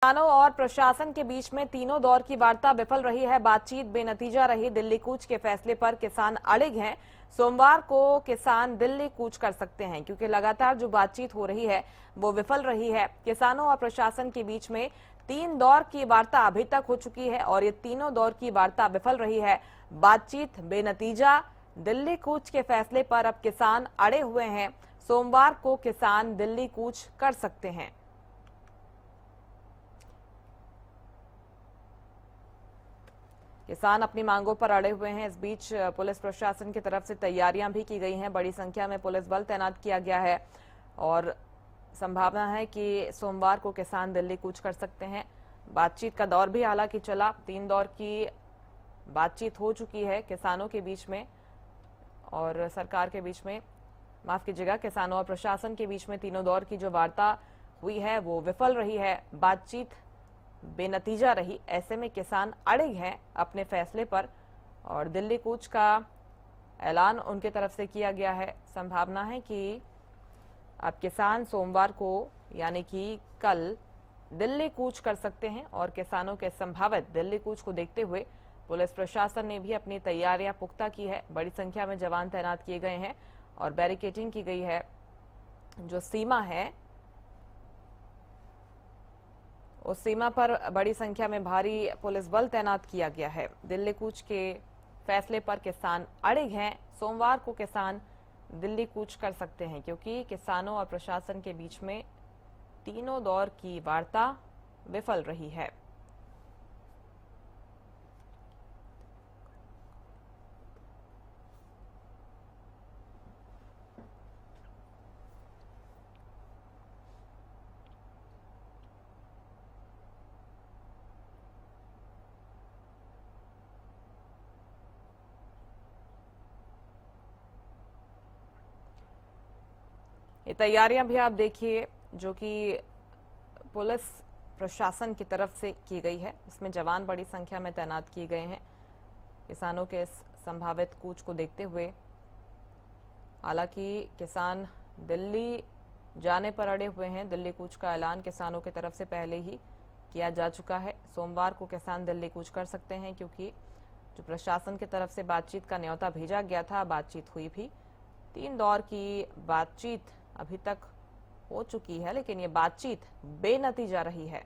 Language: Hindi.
किसानों और प्रशासन के बीच में तीनों दौर की वार्ता विफल रही है। बातचीत बेनतीजा रही। दिल्ली कूच के फैसले पर किसान अड़िग हैं। सोमवार को किसान दिल्ली कूच कर सकते हैं क्योंकि लगातार जो बातचीत हो रही है वो विफल रही है। किसानों और प्रशासन के बीच में 3 दौर की वार्ता अभी तक हो चुकी है और ये तीनों दौर की वार्ता विफल रही है। बातचीत बेनतीजा। दिल्ली कूच के फैसले पर अब किसान अड़े हुए हैं। सोमवार को किसान दिल्ली कूच कर सकते हैं। किसान अपनी मांगों पर अड़े हुए हैं। इस बीच पुलिस प्रशासन की तरफ से तैयारियां भी की गई हैं। बड़ी संख्या में पुलिस बल तैनात किया गया है और संभावना है कि सोमवार को किसान दिल्ली कूच कर सकते हैं। बातचीत का दौर भी हालांकि चला। 3 दौर की बातचीत हो चुकी है किसानों के बीच में और सरकार के बीच में, माफ कीजिएगा, किसानों और प्रशासन के बीच में तीनों दौर की जो वार्ता हुई है वो विफल रही है। बातचीत बेनतीजा रही। ऐसे में किसान अड़े हैं अपने फैसले पर और दिल्ली कूच का ऐलान उनके तरफ से किया गया है। संभावना है कि अब किसान सोमवार को यानी कि कल दिल्ली कूच कर सकते हैं और किसानों के संभावित दिल्ली कूच को देखते हुए पुलिस प्रशासन ने भी अपनी तैयारियां पुख्ता की है। बड़ी संख्या में जवान तैनात किए गए हैं और बैरिकेडिंग की गई है। जो सीमा है उस सीमा पर बड़ी संख्या में भारी पुलिस बल तैनात किया गया है। दिल्ली कूच के फैसले पर किसान अड़िग हैं। सोमवार को किसान दिल्ली कूच कर सकते हैं क्योंकि किसानों और प्रशासन के बीच में तीनों दौर की वार्ता विफल रही है। ये तैयारियां भी आप देखिए जो कि पुलिस प्रशासन की तरफ से की गई है। इसमें जवान बड़ी संख्या में तैनात किए गए हैं किसानों के इस संभावित कूच को देखते हुए। हालांकि किसान दिल्ली जाने पर अड़े हुए हैं। दिल्ली कूच का ऐलान किसानों की तरफ से पहले ही किया जा चुका है। सोमवार को किसान दिल्ली कूच कर सकते हैं क्योंकि जो प्रशासन की तरफ से बातचीत का न्योता भेजा गया था, बातचीत हुई भी। 3 दौर की बातचीत अभी तक हो चुकी है लेकिन ये बातचीत बेनतीजा रही है।